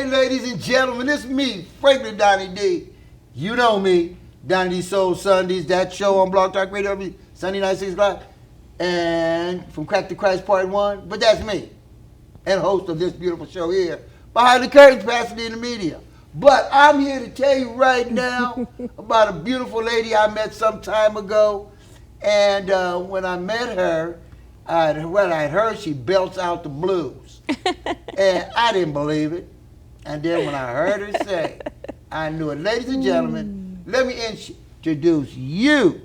Hey, ladies and gentlemen, it's me, Franklin Donnie D. You know me, Donnie D Soul Sundays, that show on Blog Talk Radio every Sunday night, 6 o'clock. And from Crack to Christ Part 1, but that's me. And host of this beautiful show here. Behind the curtains, Pasadena Media. But I'm here to tell you right now about a beautiful lady I met some time ago. And when I met her, when I heard she belts out the blues. And I didn't believe it. And then when I heard her say, I knew it. Ladies and gentlemen, let me introduce you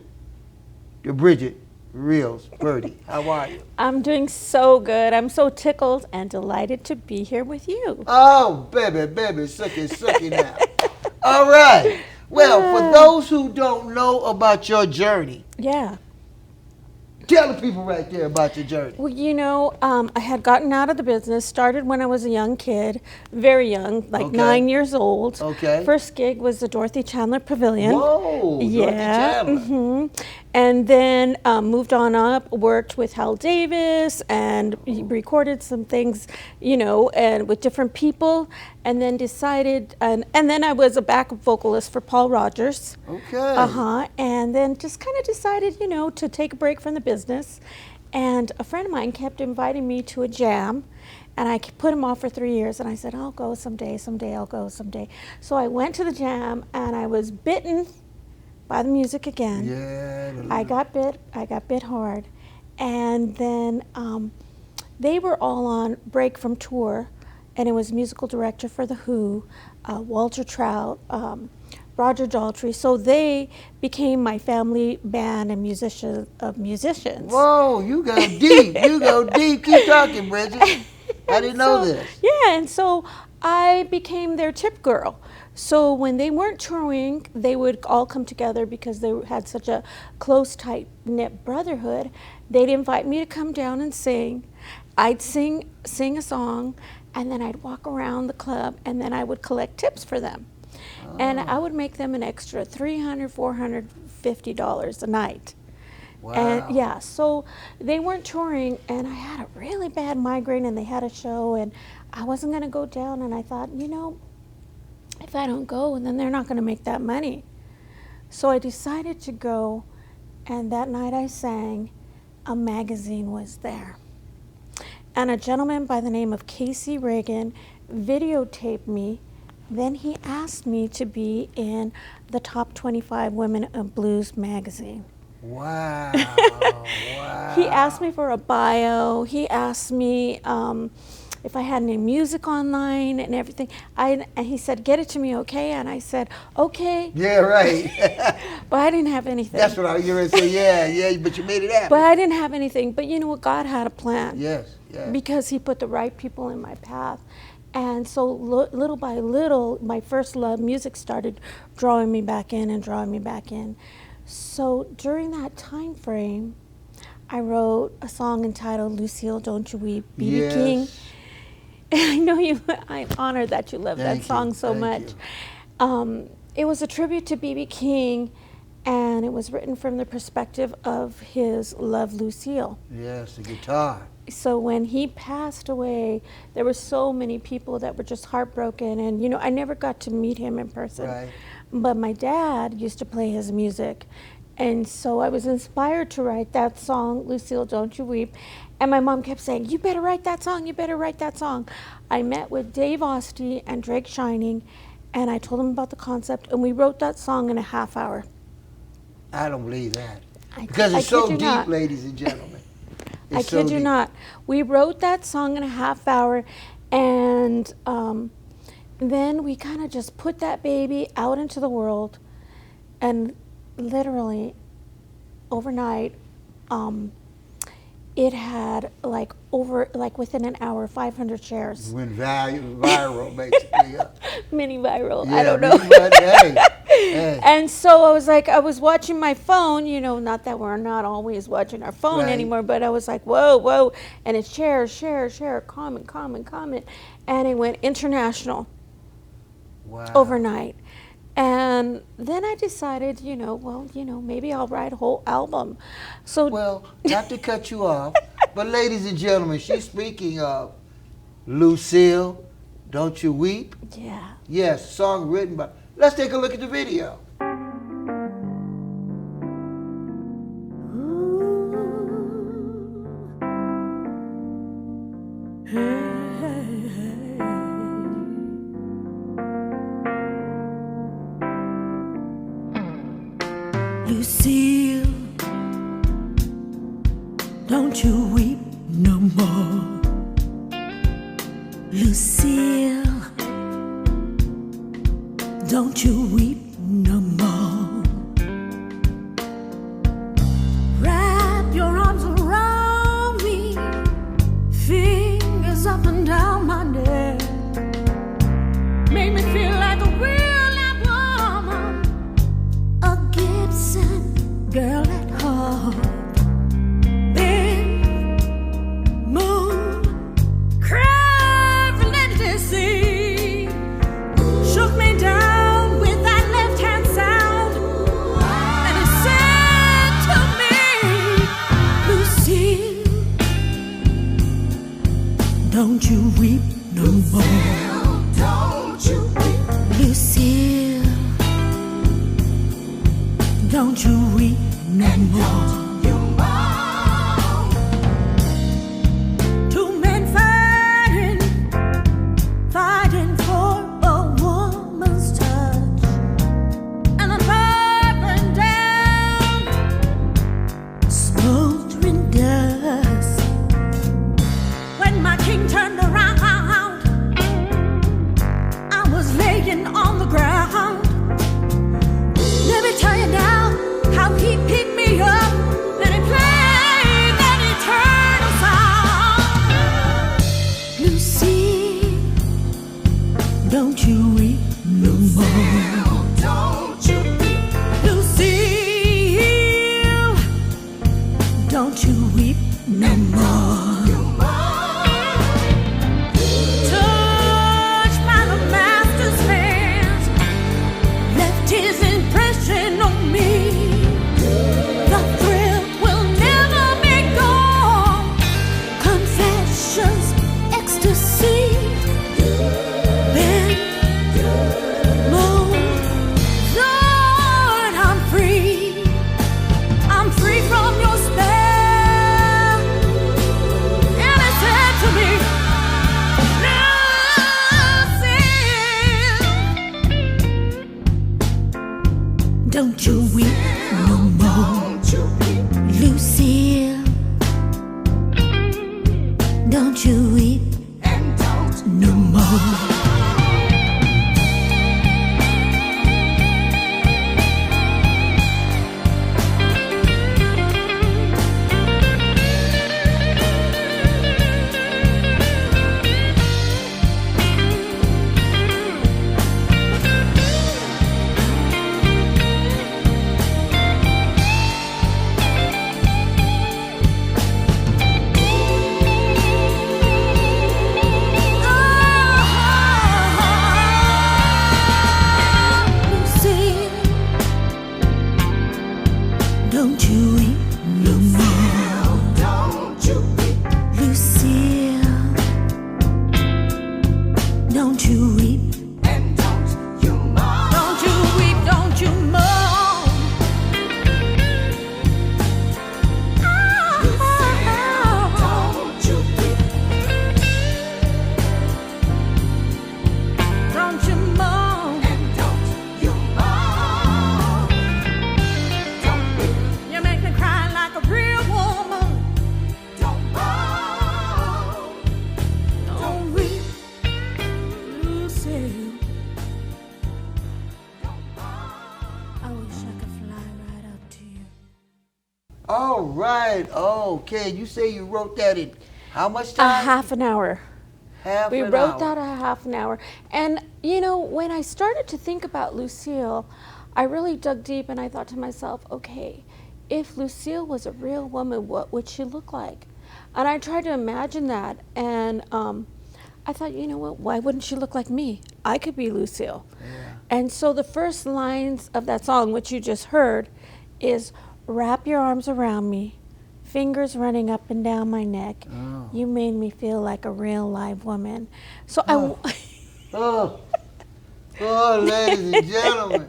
to Brigitte Rios, Purdy. How are you? I'm doing so good. I'm so tickled and delighted to be here with you. Oh, baby, sucky now. All right. Well, for those who don't know about your journey, Yeah. tell the people right there about your journey. Well, you know, I had gotten out of the business, started when I was a young kid, very young, like Okay. 9 years old. Okay. First gig was the Dorothy Chandler Pavilion. Whoa, Yeah. Dorothy Chandler. And then moved on up, worked with Hal Davis and recorded some things, you know, and with different people. And then decided, and then I was a backup vocalist for Paul Rogers. Okay. And then just kind of decided, you know, to take a break from the business. And a friend of mine kept inviting me to a jam. And I put him off for 3 years. And I said, I'll go someday, I'll go someday. So I went to the jam and I was bitten by the music again. Yeah. I got bit hard. And then they were all on break from tour. And it was musical director for The Who, Walter Trout, Roger Daltrey. So they became my family band and musicians. Whoa, you go deep. You go deep. Keep talking, Bridget. I didn't know this. Yeah, and so I became their tip girl. So when they weren't touring, they would all come together because they had such a close, tight-knit brotherhood. They'd invite me to come down and sing. I'd sing a song, and then I'd walk around the club, and then I would collect tips for them. Oh. And I would make them an extra $300, $450 a night. Wow. And yeah, so they weren't touring, and I had a really bad migraine, and they had a show, and I wasn't going to go down, and I thought, you know, if I don't go, then they're not going to make that money. So I decided to go, and that night I sang. A magazine was there. And a gentleman by the name of Casey Reagan videotaped me. Then he asked me to be in the top 25 Women of Blues magazine. Wow. Wow. He asked me for a bio. He asked me if I had any music online and everything. And he said, get it to me, okay? And I said, okay. Yeah, right. But I didn't have anything. That's what I was going to say. Yeah, but you made it happen. But I didn't have anything. But you know what? God had a plan. Yes. Because he put the right people in my path. And so little by little, my first love, music, started drawing me back in. So during that time frame, I wrote a song entitled Lucille, Don't You Weep, B.B. King. I know I'm honored that you love that song so much. It was a tribute to B.B. King, and it was written from the perspective of his love, Lucille. Yes, the guitar. So when he passed away, there were so many people that were just heartbroken, and you know, I never got to meet him in person. Right. But my dad used to play his music, and so I was inspired to write that song, Lucille, Don't You Weep. And my mom kept saying, you better write that song, you better write that song. I met with Dave Osty and Drake Shining, and I told them about the concept, and we wrote that song in a half hour. I don't believe that. Because it's so deep, ladies and gentlemen. I kid you not. We wrote that song in a half hour, and then we kind of just put that baby out into the world, and literally overnight, it had within an hour 500 shares. Went viral, basically. Mini viral. Yeah, I don't know. Hey. And so I was watching my phone, you know, not that we're not always watching our phone anymore, but I was like, whoa, and it's share, comment, and it went international overnight. And then I decided, maybe I'll write a whole album. So well, not to cut you off, but ladies and gentlemen, she's speaking of Lucille, Don't You Weep? Yeah. Yes, song written by. Let's take a look at the video. Lucille, don't you weep no more. Lucille, don't you weep no more. Wrap your arms around me, fingers up and down my neck. Make me feel like a real live woman, a Gibson girl at heart. Bend, move, crave, let it see. Shook me down with that left hand sound, and it said to me, Lucille, don't you weep no more. Don't you weep, Lucille. Don't you weep no more. Two men fighting for a woman's touch, and the fire burned down, smoldering dust. When my king turned around, I was laying on the ground. Let me tell you now how he picked me up, and he played that eternal song. Lucy, don't you weep no more. Don't you weep, Lucille. Don't you weep no more. Touched by the master's hands, left his impression on me. The thrill will never be gone. Confessions, ecstasy. Bend, move, Lord, I'm free. I'm free from your spell. And it said to me, Lucille, don't you weep no more. Lucille, don't you weep no more. Lucille, don't you weep no more. Lucille, don't you weep. Don't you weep, don't you moan. Don't you moan. You make me cry like a real woman. Don't weep, Lucille. I wish I could fly right up to you. All right. Okay. You say you wrote that in how much A time? half an hour. Half We an wrote hour. that a half an hour. And, you know, when I started to think about Lucille, I really dug deep and I thought to myself, okay, if Lucille was a real woman, what would she look like? And I tried to imagine that. And I thought, you know what, why wouldn't she look like me? I could be Lucille. Yeah. And so the first lines of that song, which you just heard, is wrap your arms around me, fingers running up and down my neck. Oh. You made me feel like a real live woman. So Oh. Oh, oh, ladies and gentlemen.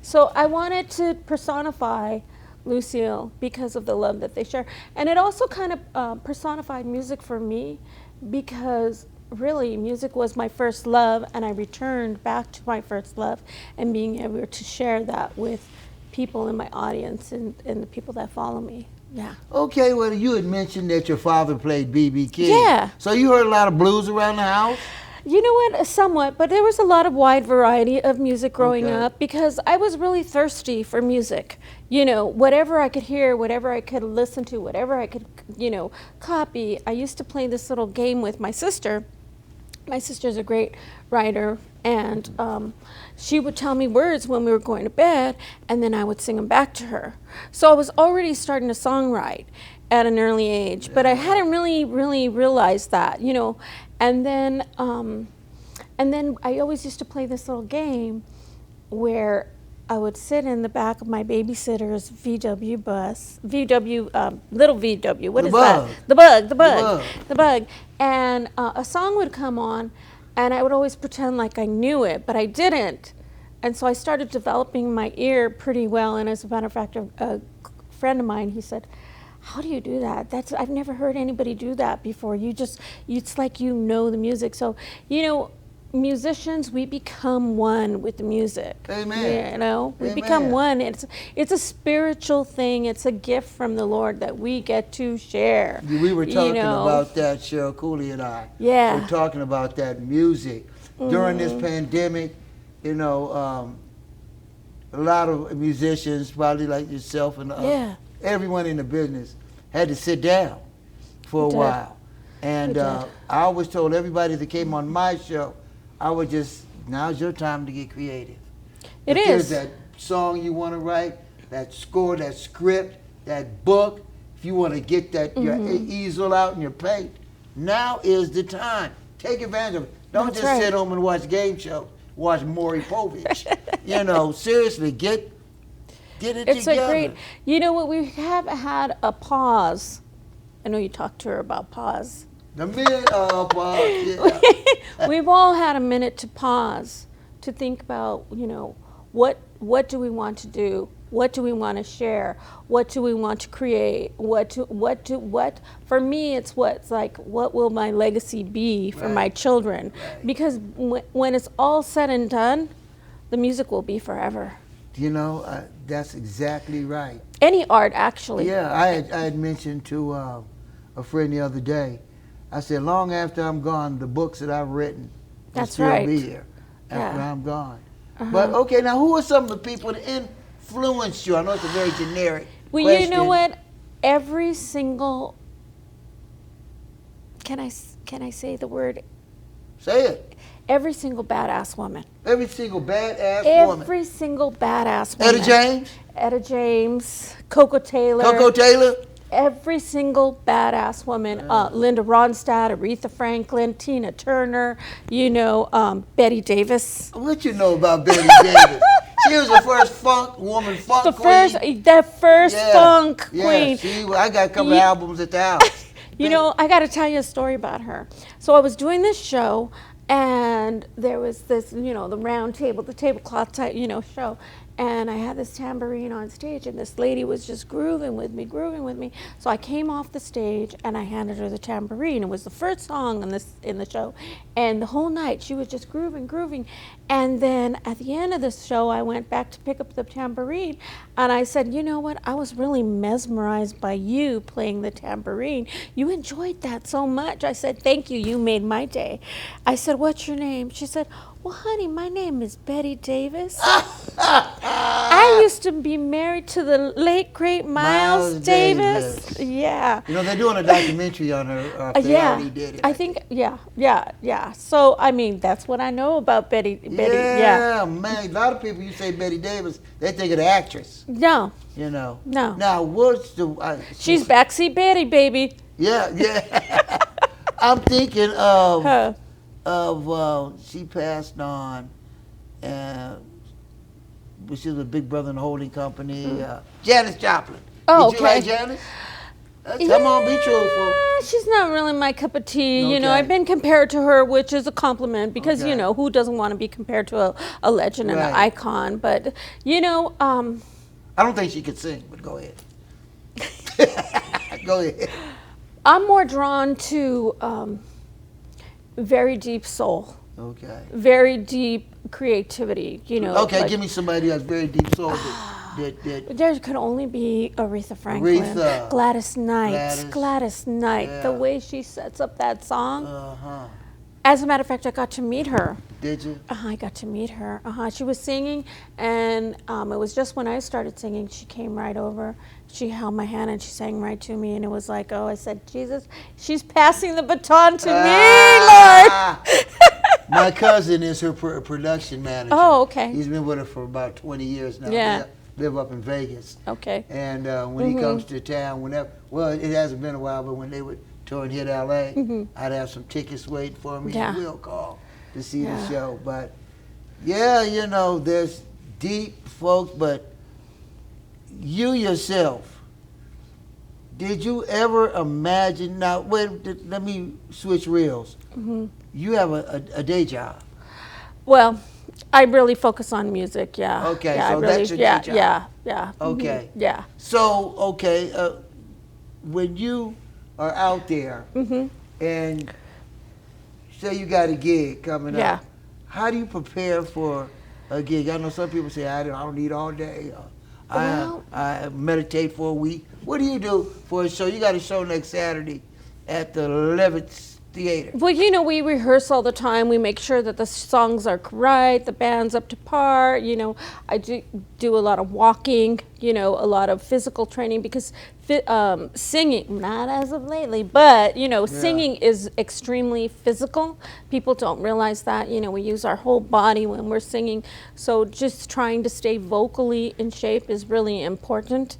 So I wanted to personify Lucille because of the love that they share. And it also kind of personified music for me because really music was my first love, and I returned back to my first love and being able to share that with people in my audience and the people that follow me. Yeah. Okay, well, you had mentioned that your father played B.B. King. Yeah. So you heard a lot of blues around the house? You know what? Somewhat, but there was a lot of wide variety of music growing Okay. up because I was really thirsty for music. You know, whatever I could hear, whatever I could listen to, whatever I could, copy. I used to play this little game with my sister. My sister's a great writer, and she would tell me words when we were going to bed, and then I would sing them back to her. So I was already starting to songwrite at an early age, but I hadn't really realized that, And then I always used to play this little game where I would sit in the back of my babysitter's VW bus, little VW, what is that? The bug. And a song would come on, and I would always pretend like I knew it, but I didn't. And so I started developing my ear pretty well, and as a matter of fact, a friend of mine, he said, "How do you do that? I've never heard anybody do that before. It's like you know the music." So, musicians, we become one with the music. Amen. We Amen. become one. It's a spiritual thing. It's a gift from the Lord that we get to share. We were talking about that, Cheryl Cooley and I. Yeah. We're talking about that music. During this pandemic, a lot of musicians, probably like yourself and everyone in the business, had to sit down for a while. And I always told everybody that came on my show, now's your time to get creative. It if is. there's that song you want to write, that score, that script, that book, if you want to get that your easel out and your paint, now is the time. Take advantage of it. Don't just sit home and watch game shows, watch Maury Povich. Seriously, get it It's together. a great, we have had a pause. I know you talked to her about pause. The minute of yeah. We've all had a minute to pause, to think about, what do we want to do? What do we want to share? What do we want to create? What for me, it's what will my legacy be for my children? Right. Because when it's all said and done, the music will be forever. That's exactly right. Any art, actually. Yeah, I had mentioned to a friend the other day, I said, long after I'm gone, the books that I've written will still be here after I'm gone. But, okay, now who are some of the people that influenced you? I know it's a very generic question. You know what? Every single, can I say the word? Say it. Every single badass woman. Every single badass woman. Every single badass woman. Etta James? Etta James, Coco Taylor. Coco Taylor? Every single badass woman. Linda Ronstadt, Aretha Franklin, Tina Turner, Betty Davis. What you know about Betty Davis? She was the first funk queen. The first funk queen. I got a couple of albums at the house. I got to tell you a story about her. So I was doing this show, and there was this, the round table, the tablecloth type, show. And I had this tambourine on stage, and this lady was just grooving with me. So I came off the stage, and I handed her the tambourine. It was the first song in the show. And the whole night, she was just grooving. And then at the end of the show, I went back to pick up the tambourine, and I said, you know what? I was really mesmerized by you playing the tambourine. You enjoyed that so much. I said, thank you. You made my day. I said, what's your name? She said, well, honey, my name is Betty Davis. I used to be married to the late, great Miles Davis. Yeah. They're doing a documentary on her. They already did it. I think, yeah. So, that's what I know about Betty. Yeah, man. A lot of people, you say Betty Davis, they think of the actress. No. No. Now, what's the... she's Backseat Betty, baby. Yeah. I'm thinking of... she passed on, she was a Big Brother in the holding company. Janis Joplin. Oh, Did you like Janis? Come on, be truthful. She's not really my cup of tea. You know, Okay. I've been compared to her, which is a compliment because, Okay. you know, who doesn't want to be compared to a legend and an Right. icon? But, you know, I don't think she could sing, but go ahead. Go ahead. I'm more drawn to very deep soul, Okay. very deep creativity, you know. Okay, like- give me somebody that's very deep soul. There could only be Aretha Franklin, Aretha. Gladys Knight, Yeah. the way she sets up that song. Uh-huh. As a matter of fact, I got to meet her. Did you? I got to meet her. She was singing, and it was just when I started singing, she came right over. She held my hand and she sang right to me, and it was like, oh, I said, Jesus, she's passing the baton to me, Lord. My cousin is her production manager. Oh, okay. He's been with her for about 20 years now. Yeah. They live up in Vegas. Okay. And when he comes to town, well, it hasn't been a while, but when they would tour and hit LA, I'd have some tickets waiting for me, Yeah. and we'll call to see Yeah. the show. But yeah, you know, there's deep folks, but you yourself, did you ever imagine? Now, let me switch reels. You have a day job. Well, I really focus on music, yeah. Okay, yeah, so I really, that's your yeah, day job. Yeah. Okay. Yeah. So, okay, when you are out there and say you got a gig coming Yeah. up, how do you prepare for a gig? I know some people say, I don't need all day. Well- I meditate for a week. What do you do for a show? You got a show next Saturday at the Levitt Theater. Well, you know, we rehearse all the time. We make sure that the songs are right, the band's up to par. You know, I do a lot of walking, you know, a lot of physical training because singing, not as of lately, but, you know, singing is extremely physical. People don't realize that. You know, we use our whole body when we're singing. So just trying to stay vocally in shape is really important,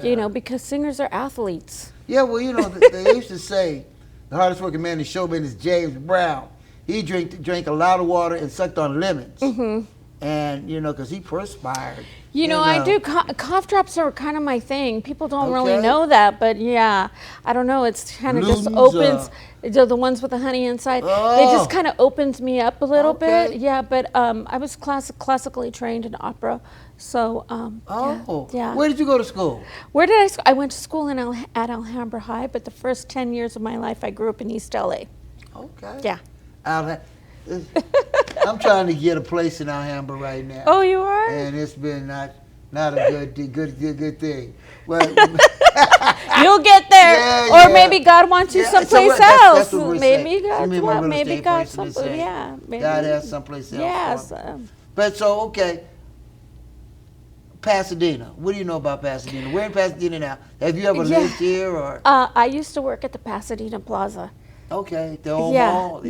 you know, because singers are athletes. Yeah, well, you know, they used to say the hardest working man in show business is James Brown. He drank a lot of water and sucked on lemons. And, you know, because he perspired. You know, I do. Cough drops are kind of my thing. People don't really Okay. know that, but yeah, I don't know. It's kind of just Glutens, opens. The ones with the honey inside. They just kind of opens me up a little bit. Yeah, but I was classically trained in opera, so yeah. Where did you go to school? Where did I? I went to school at Alhambra High, but the first 10 years of my life, I grew up in East LA. Okay. Yeah. I'm trying to get a place in Alhambra right now. Oh, you are? And it's been not a good thing. Well, You'll get there, Yeah, or maybe God wants you someplace that's else. what we're maybe saying. God, Real maybe estate God, person is some, saying, yeah, maybe God has someplace else. Yes. for me. But so okay, Pasadena. What do you know about Pasadena? We're in Pasadena now. Have you ever lived here or? I used to work at the Pasadena Plaza. Okay, the old Yeah, mall.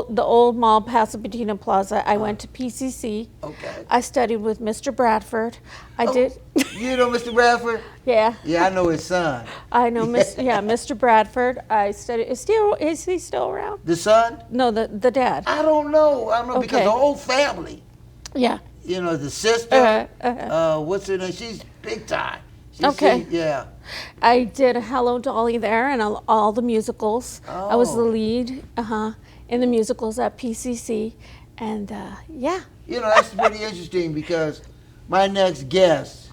the old mall, Pasadena Plaza. I went to PCC. Okay. I studied with Mr. Bradford. I did. You know Mr. Bradford? Yeah. Yeah, I know his son. I know Mr. Bradford. I studied. Is he still around? The son? No, the dad. I don't know. Because Okay. the whole family. Yeah. You know, the sister. Uh-huh. What's her name? She's big time. Okay. Yeah. I did Hello Dolly there and all the musicals. I was the Oh. lead in the musicals at PCC. And yeah. You know, that's pretty interesting because my next guest,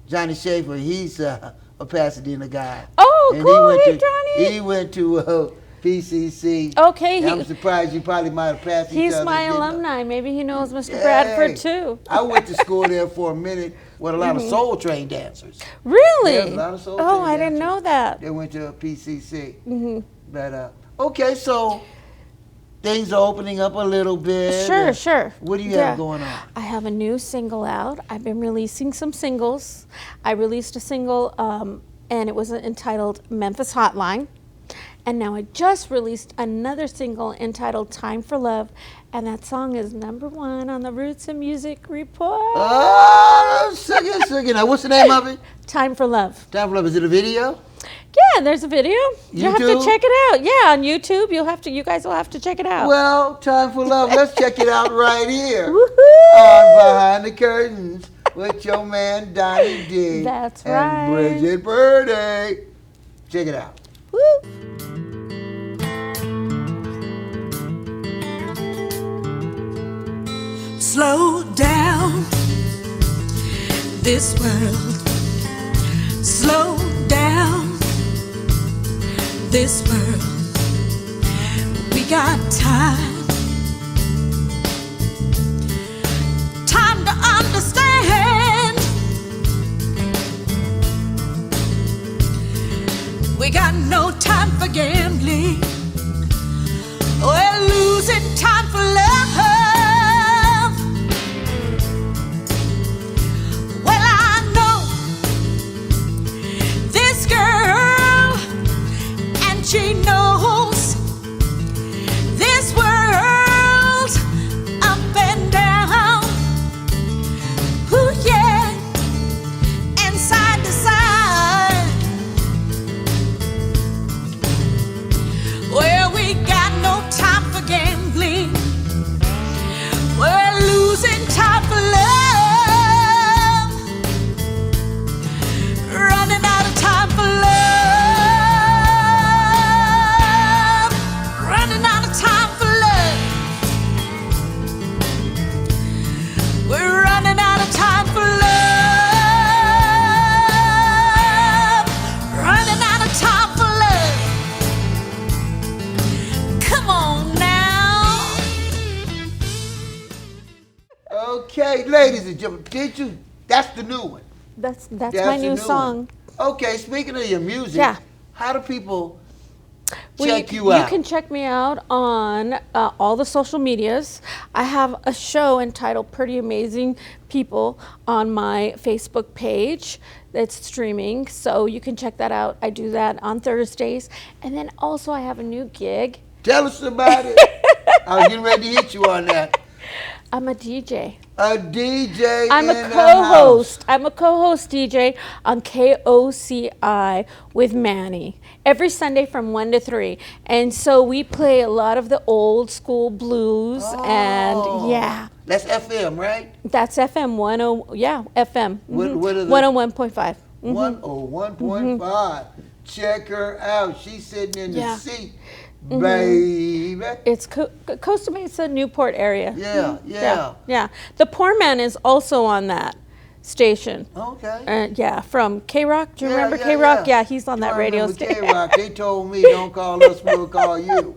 Johnny Schaefer, he's a Pasadena guy. Oh, And cool. he Hey, went to, Johnny. He went to PCC. Okay. And I'm surprised you probably might have passed each He's other. my didn't know. alumni. Maybe he knows Mr. Hey, Bradford too. I went to school there for a minute with a lot of Soul Train dancers. Really? There's a lot of Soul Oh, Train I didn't dancers. know that. They went to PCC. But okay, so things are opening up a little bit. Sure. What do you have going on? I have a new single out. I've been releasing some singles. I released a single, and it was entitled Memphis Hotline. And now I just released another single entitled Time for Love, and that song is #1 on the Roots and Music Report. Oh, sing it. Now, what's the name of it? Time for Love. Time for Love. Is it a video? Yeah, there's a video. You have to YouTube? check it out. Yeah, on YouTube. You guys will have to check it out. Well, Time for Love. Let's check it out right here. Woohoo! On Behind the Curtains with your man Donnie D. That's and right. Brigitte Purdy. Check it out. Woo! Slow down, this world. Slow down, this world. We got time, time to understand. We got no time for gambling. We're losing time for love. Well, I know this girl, and she knows this world up and down. Ooh, yeah, and side to side. Well, we got no time for gambling. We're losing time for love. Running out of time for love. Running out of time for love. We're running out of time for love. Running out of time for love. Come on now. Okay, ladies and gentlemen, did you? That's the new one. That's That's my the new one. song. Okay, speaking of your music, Yeah. how do people Well, check you out? You can check me out on all the social medias. I have a show entitled Pretty Amazing People on my Facebook page that's streaming, so you can check that out. I do that on Thursdays. And then also I have a new gig. Tell us about it. I was getting ready to hit you on that. I'm a DJ. A DJ. I'm in a the co-host. I'm a co-host DJ on KOCI with Manny every Sunday from 1 to 3. And so we play a lot of the old school blues house. and yeah, That's FM, right? that's FM 10, yeah, FM. What are the- 101.5. 101.5. Check her out. She's sitting in the Yeah. seat, baby. It's Costa Mesa, Newport area. Yeah, yeah. Yeah. The Poor Man is also on that station. Okay. Yeah, from K-Rock. Do you Yeah, remember yeah, K-Rock? yeah. Yeah, he's on that I radio remember station. K-Rock. They told me, don't call us, we'll call you.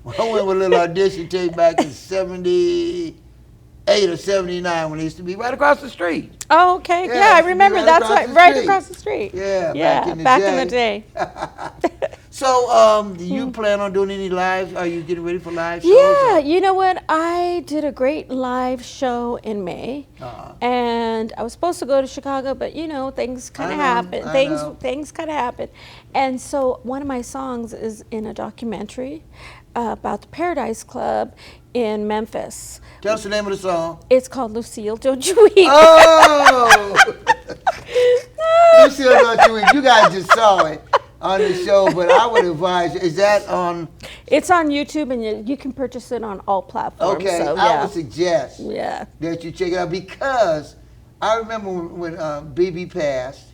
I went with a little audition tape back in 78 or 79 when it used to be right across the street. Oh, okay. Yeah, Yeah, I it used to be remember. right That's across right, the right street. across the street. Yeah, Yeah, back in the day. So, do you plan on doing any live? Are you getting ready for live shows? Yeah, you know what? I did a great live show in May, Uh-huh. and I was supposed to go to Chicago, but you know, things kind I of know, happen. I Things know. things kind of happen, and so one of my songs is in a documentary about the Paradise Club in Memphis. Tell us the name of the song. It's called Lucille, Don't You Weep. Oh! Lucille, don't you weep. You guys just saw it on the show, but I would advise you. Is that on? It's on YouTube, and you can purchase it on all platforms. Okay, so, I yeah. would suggest Yeah. that you check it out because I remember when BB passed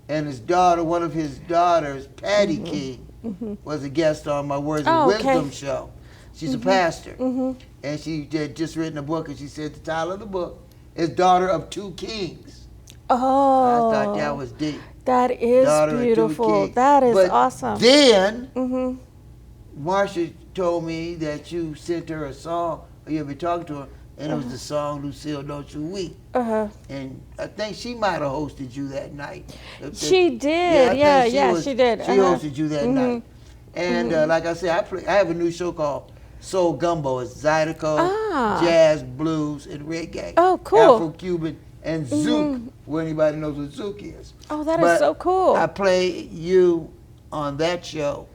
and his daughter, one of his daughters, Patty King, was a guest on my Words of Oh, okay. Wisdom show. She's a pastor, and she had just written a book, and she said the title of the book is Daughter of Two Kings. Oh. I thought that was deep. That is Daughter of Two beautiful. Kings. That is But awesome. Then Mhm. Marsha told me that you sent her a song, or you had been talking to her, and it was the song Lucille, Don't You Weep. Uh-huh. And I think she might have hosted you that night. She did. I think Yeah, was- she did. She Uh-huh. hosted you that night. And like I said, I have a new show called Soul Gumbo. It's Zydeco, Ah. jazz, blues, and reggae. Oh, cool. Afro-Cuban and Zouk, where anybody knows what Zouk is. Oh, that is But so cool. I play you on that show,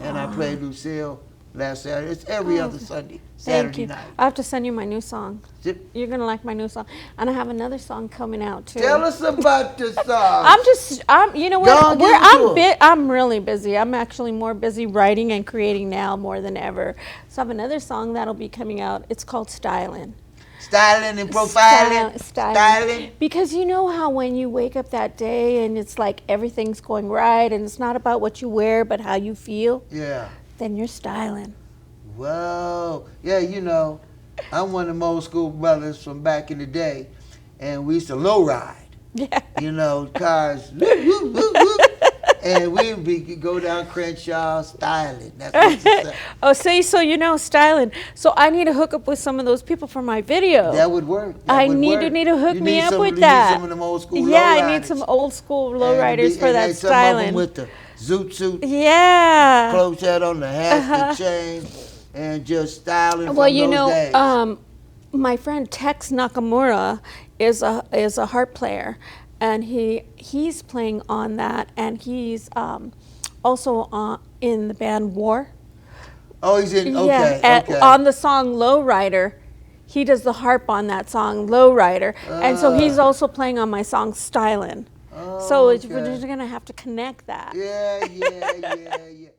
and I play Lucille last Saturday. It's every other Sunday, Thank Saturday you. night. I have to send you my new song. Zip. You're gonna like my new song, and I have another song coming out too. Tell us about the song. You know Go on, what? give it to 'em. I'm really busy. I'm actually more busy writing and creating now more than ever. So I have another song that'll be coming out. It's called Stylin'. styling and profiling, styling. Because you know how when you wake up that day and it's like everything's going right and it's not about what you wear but how you feel, Yeah. then you're styling. Whoa. Yeah, you know, I'm one of them old school brothers from back in the day, and we used to low ride. Yeah. You know, cars, woo, woo, woo, woo. And we'd go down Crenshaw styling. That's what you say. Oh, see, so you know styling. So I need to hook up with some of those people for my video. That would work. I need to hook me up with that. You need some of them old school Yeah, lowriders. I need some old school lowriders for that Some of them styling. with the zoot suit, Yeah. close hat on the hat, the chain, and just styling Well, from you those know, days. my friend Tex Nakamura is a harp player, and he's playing on that, and he's also in the band War. Oh, he's in. Okay, Yeah, okay. on the song Lowrider, he does the harp on that song Lowrider, and so he's also playing on my song Stylin'. Oh, So okay. we're just gonna have to connect that. Yeah.